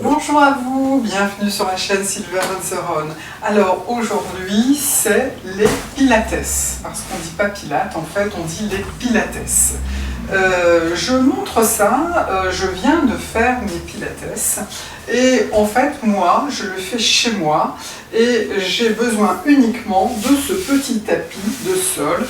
Bonjour à vous, bienvenue sur la chaîne Sylvia Manseron. Alors aujourd'hui c'est les pilates, parce qu'on dit pas pilates, en fait on dit les pilates. Je montre ça, je viens de faire mes pilates et en fait moi je le fais chez moi et j'ai besoin uniquement de ce petit tapis de sol.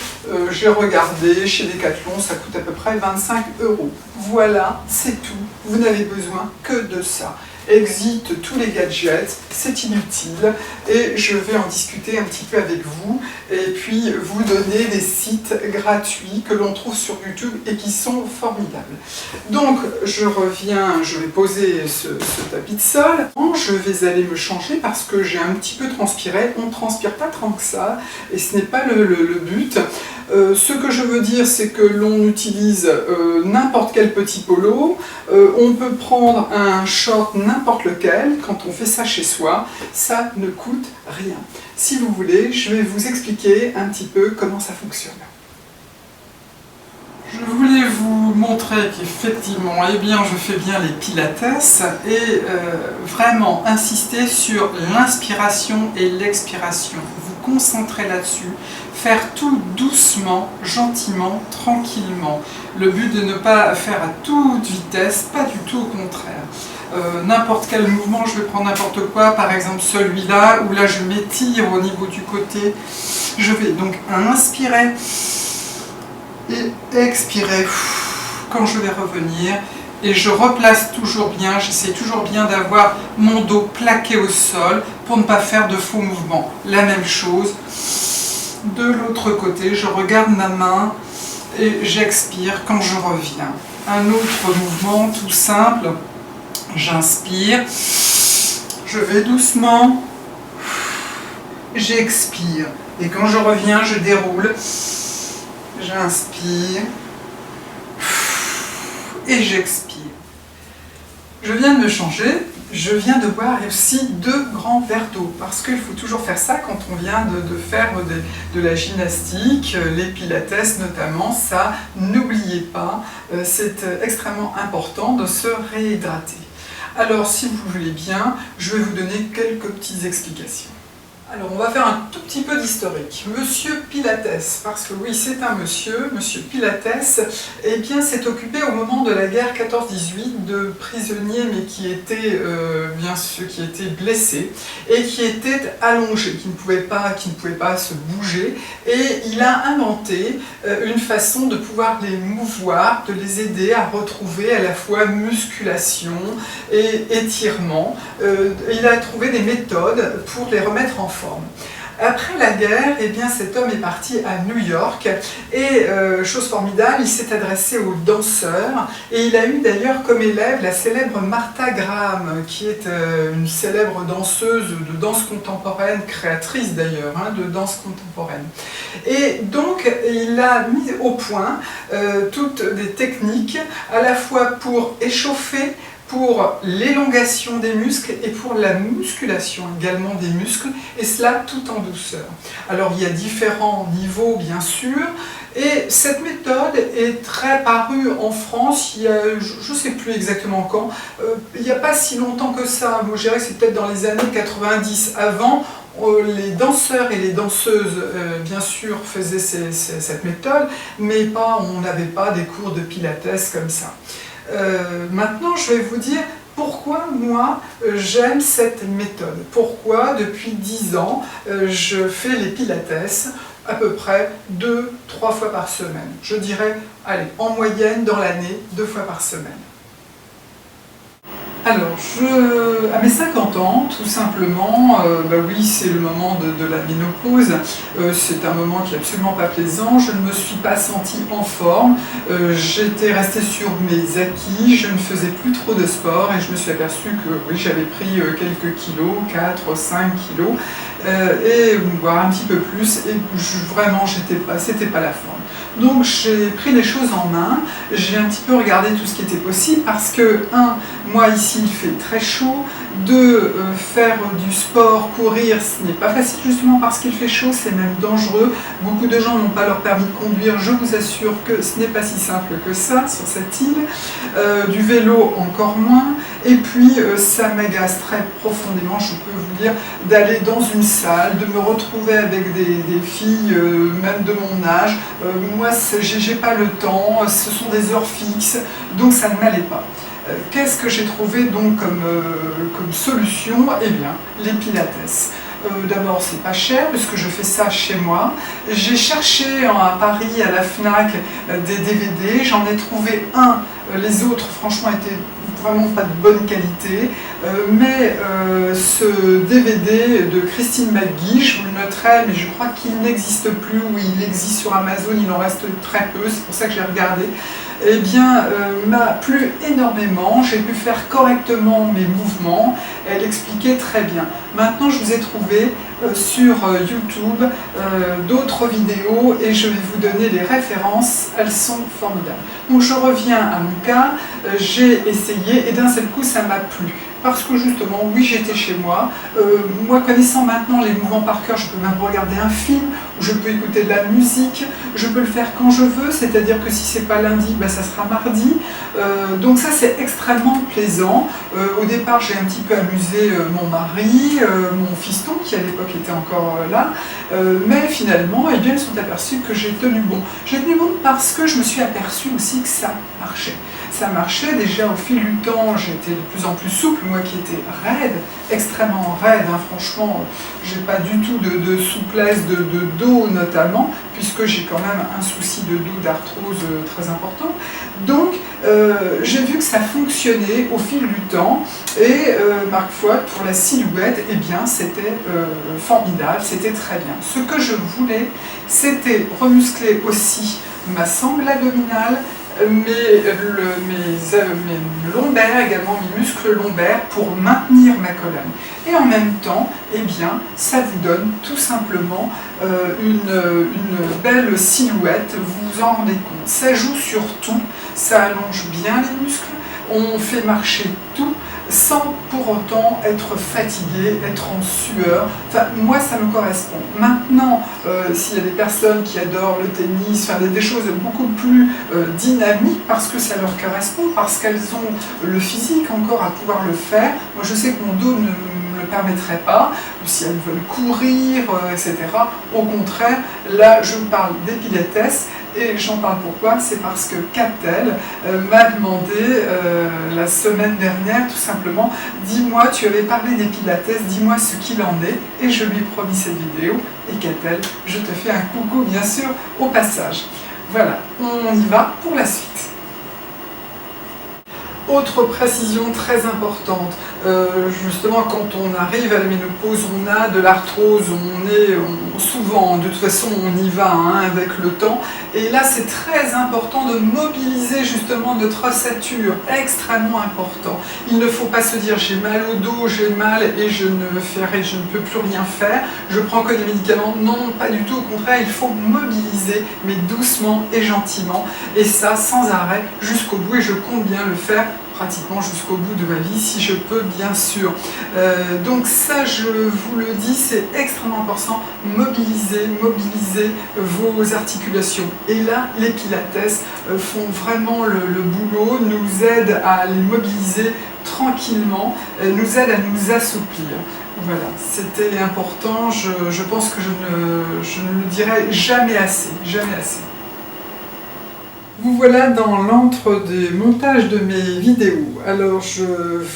J'ai regardé chez Decathlon, ça coûte à peu près 25 €. Voilà, c'est tout, vous n'avez besoin que de ça. Exit tous les gadgets, c'est inutile et je vais en discuter un petit peu avec vous et puis vous donner des sites gratuits que l'on trouve sur YouTube et qui sont formidables. Donc je reviens, je vais poser ce tapis de sol, je vais aller me changer parce que j'ai un petit peu transpiré, on ne transpire pas tant que ça et ce n'est pas le but. Ce que je veux dire, c'est que l'on utilise n'importe quel petit polo, on peut prendre un short n'importe lequel, quand on fait ça chez soi, ça ne coûte rien. Si vous voulez, je vais vous expliquer un petit peu comment ça fonctionne. Je voulais vous montrer qu'effectivement, eh bien, je fais bien les pilates et vraiment insister sur l'inspiration et l'expiration. Vous concentrer là-dessus, faire tout doucement, gentiment, tranquillement. Le but de ne pas faire à toute vitesse, pas du tout au contraire. N'importe quel mouvement, je vais prendre n'importe quoi, par exemple celui-là, où là je m'étire au niveau du côté. Je vais donc inspirer et expirer quand je vais revenir et je replace toujours bien, j'essaie toujours bien d'avoir mon dos plaqué au sol pour ne pas faire de faux mouvements. La même chose de l'autre côté, je regarde ma main et j'expire quand je reviens. Un autre mouvement tout simple, j'inspire, je vais doucement, j'expire et quand je reviens je déroule. J'inspire et j'expire. Je viens de me changer, je viens de boire aussi 2 grands verres d'eau parce qu'il faut toujours faire ça quand on vient de faire de la gymnastique, les pilates notamment, ça n'oubliez pas, c'est extrêmement important de se réhydrater. Alors si vous voulez bien, je vais vous donner quelques petites explications. Alors on va faire un tout petit peu d'historique. Monsieur Pilates, parce que oui c'est un monsieur Pilates, eh bien s'est occupé au moment de la guerre 14-18 de prisonniers mais qui étaient bien sûr qui étaient blessés et qui étaient allongés, qui ne pouvaient pas se bouger et il a inventé une façon de pouvoir les mouvoir, de les aider à retrouver à la fois musculation et étirement. Il a trouvé des méthodes pour les remettre en forme. Après la guerre, eh bien, cet homme est parti à New York et, chose formidable, il s'est adressé aux danseurs et il a eu d'ailleurs comme élève la célèbre Martha Graham, qui est une célèbre danseuse de danse contemporaine, créatrice d'ailleurs de danse contemporaine. Et donc, il a mis au point toutes des techniques à la fois pour échauffer, pour l'élongation des muscles et pour la musculation également des muscles, et cela tout en douceur. Alors il y a différents niveaux bien sûr, et cette méthode est très parue en France, il y a, je ne sais plus exactement quand, il n'y a pas si longtemps que ça, moi je dirais que c'est peut-être dans les années 90, avant, les danseurs et les danseuses, bien sûr, faisaient cette méthode, mais on n'avait pas des cours de pilates comme ça. Maintenant, je vais vous dire pourquoi moi j'aime cette méthode. Pourquoi depuis 10 ans je fais les pilates à peu près 2-3 fois par semaine. Je dirais, allez, en moyenne dans l'année, 2 fois par semaine. Alors, à mes 50 ans, tout simplement, bah oui, c'est le moment de la ménopause, c'est un moment qui est absolument pas plaisant, je ne me suis pas sentie en forme, j'étais restée sur mes acquis, je ne faisais plus trop de sport et je me suis aperçue que oui, j'avais pris quelques kilos, 4-5 kilos, et voire un petit peu plus, et vraiment, c'était pas la forme. Donc j'ai pris les choses en main, j'ai un petit peu regardé tout ce qui était possible parce que, moi ici il fait très chaud, faire du sport, courir, ce n'est pas facile justement parce qu'il fait chaud, c'est même dangereux. Beaucoup de gens n'ont pas leur permis de conduire, je vous assure que ce n'est pas si simple que ça sur cette île. Du vélo encore moins, et puis ça m'agace très profondément, je peux vous dire, d'aller dans une salle, de me retrouver avec des filles, même de mon âge. Moi, j'ai pas le temps, ce sont des heures fixes, donc ça ne m'allait pas. Qu'est-ce que j'ai trouvé donc comme solution? Eh bien, les pilates. D'abord, c'est pas cher puisque je fais ça chez moi. J'ai cherché à Paris, à la Fnac, des DVD. J'en ai trouvé un. Les autres, franchement, étaient vraiment pas de bonne qualité. Mais ce DVD de Christine McGee, je vous le noterai, mais je crois qu'il n'existe plus, ou il existe sur Amazon, il en reste très peu, c'est pour ça que j'ai regardé. Eh bien, m'a plu énormément, j'ai pu faire correctement mes mouvements, elle expliquait très bien. Maintenant, je vous ai trouvé sur YouTube d'autres vidéos et je vais vous donner les références, elles sont formidables. Donc je reviens à mon cas, j'ai essayé et d'un seul coup ça m'a plu. Parce que justement, oui, j'étais chez moi. Moi, connaissant maintenant les mouvements par cœur, je peux même regarder un film, je peux écouter de la musique, je peux le faire quand je veux, c'est-à-dire que si c'est pas lundi, ben, ça sera mardi. Donc ça, c'est extrêmement plaisant. Au départ, j'ai un petit peu amusé mon mari, mon fiston, qui à l'époque était encore là, mais finalement, eh bien, ils sont aperçus que j'ai tenu bon. J'ai tenu bon parce que je me suis aperçue aussi que ça marchait. Ça marchait déjà au fil du temps, j'étais de plus en plus souple, moi qui étais raide, extrêmement raide, hein, franchement, j'ai pas du tout de souplesse de dos notamment, puisque j'ai quand même un souci de dos, d'arthrose très important. Donc j'ai vu que ça fonctionnait au fil du temps, et ma foi, pour la silhouette, eh bien c'était formidable, c'était très bien. Ce que je voulais, c'était remuscler aussi ma sangle abdominale, mes lombaires, également mes muscles lombaires pour maintenir ma colonne. Et en même temps, eh bien, ça vous donne tout simplement une belle silhouette, vous vous en rendez compte. Ça joue sur tout, ça allonge bien les muscles, on fait marcher tout, sans pour autant être fatigué, être en sueur. Enfin, moi, ça me correspond. Maintenant, s'il y a des personnes qui adorent le tennis, enfin, des choses beaucoup plus dynamiques, parce que ça leur correspond, parce qu'elles ont le physique encore à pouvoir le faire. Moi, je sais que mon dos ne me le permettrait pas, ou si elles veulent courir, etc. Au contraire, là, je vous parle des pilates. Et j'en parle pourquoi? C'est parce que Catel m'a demandé la semaine dernière, tout simplement, dis-moi, tu avais parlé des pilates, dis-moi ce qu'il en est, et je lui ai promis cette vidéo, et Catel, je te fais un coucou bien sûr au passage. Voilà, on y va pour la suite. Autre précision très importante, justement quand on arrive à la ménopause, on a de l'arthrose, souvent, de toute façon on y va hein, avec le temps, et là c'est très important de mobiliser justement notre ossature, extrêmement important. Il ne faut pas se dire j'ai mal au dos, j'ai mal et je ne peux plus rien faire, je prends que des médicaments, non pas du tout, au contraire il faut mobiliser mais doucement et gentiment, et ça sans arrêt jusqu'au bout, et je compte bien le faire pratiquement jusqu'au bout de ma vie, si je peux bien sûr. Donc ça, je vous le dis, c'est extrêmement important, mobiliser vos articulations. Et là, les pilates font vraiment le boulot, nous aident à les mobiliser tranquillement, nous aident à nous assouplir. Voilà, c'était important, je pense que je ne le dirai jamais assez, jamais assez. Vous voilà dans l'antre des montages de mes vidéos. Alors je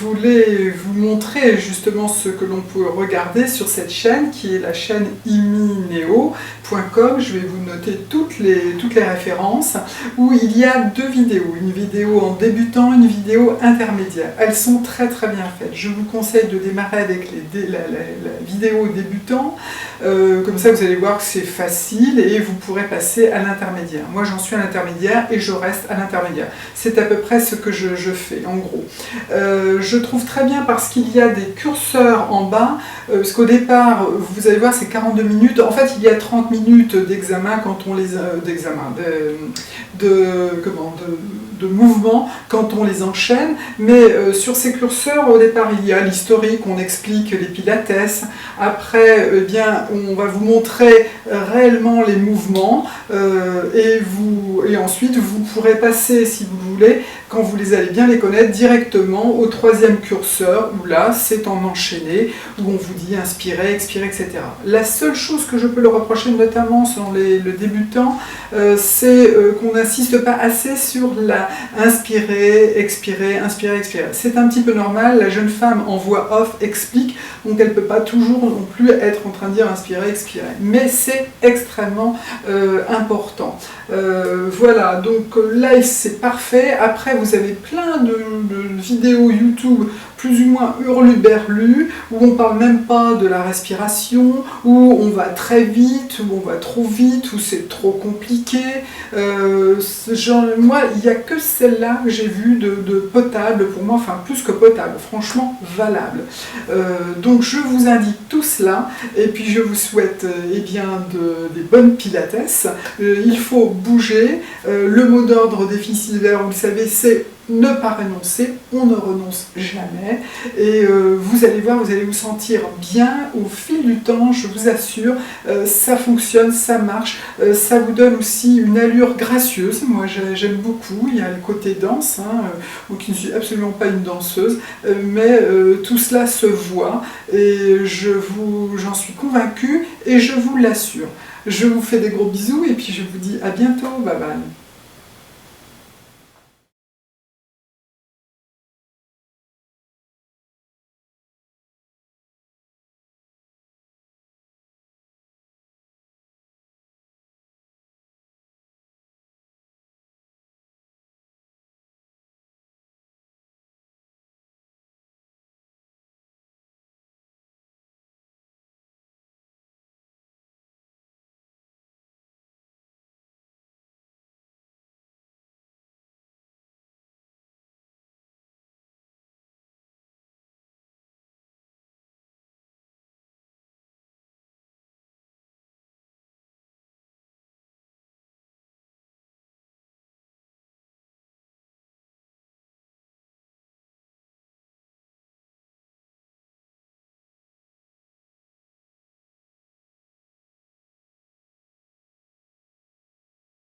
voulais vous montrer justement ce que l'on peut regarder sur cette chaîne qui est la chaîne imineo.com. Je vais vous noter toutes les références où il y a deux vidéos, une vidéo en débutant, une vidéo intermédiaire. Elles sont très bien faites. Je vous conseille de démarrer avec la vidéo débutant, comme ça vous allez voir que c'est facile et vous pourrez passer à l'intermédiaire. Moi j'en suis à l'intermédiaire et je reste à l'intermédiaire. C'est à peu près ce que je fais en gros. Je trouve très bien parce qu'il y a des curseurs en bas, parce qu'au départ, vous allez voir, c'est 42 minutes. En fait, il y a 30 minutes d'examen quand on les... de mouvement quand on les enchaîne, mais sur ces curseurs, au départ, il y a l'historique, on explique les pilates, après, eh bien, on va vous montrer réellement les mouvements, et ensuite, vous pourrez passer, si vous voulez, quand vous allez bien les connaître, directement au troisième curseur, où là, c'est en enchaîné, où on vous dit inspirer, expirer, etc. La seule chose que je peux le reprocher, notamment sur le débutant, c'est qu'on n'insiste pas assez sur la inspirer, expirer, inspirer, expirer. C'est un petit peu normal, la jeune femme en voix off explique, donc elle ne peut pas toujours non plus être en train de dire inspirer, expirer. Mais c'est extrêmement important. Voilà, donc là c'est parfait. Après vous avez plein de vidéos YouTube plus ou moins hurluberlu, où on parle même pas de la respiration, où on va très vite, où on va trop vite, où c'est trop compliqué. Moi, il n'y a que celle-là que j'ai vue de potable, pour moi, enfin plus que potable, franchement valable. Donc je vous indique tout cela, et puis je vous souhaite eh bien, des bonnes pilates. Il faut bouger. Le mot d'ordre des filles Silver, vous le savez, c'est ne pas renoncer, on ne renonce jamais, et vous allez voir, vous allez vous sentir bien au fil du temps, je vous assure, ça fonctionne, ça marche, ça vous donne aussi une allure gracieuse, moi j'aime beaucoup, il y a le côté danse, moi qui ne suis absolument pas une danseuse, mais tout cela se voit, et j'en suis convaincue, et je vous l'assure. Je vous fais des gros bisous, et puis je vous dis à bientôt, bye bye.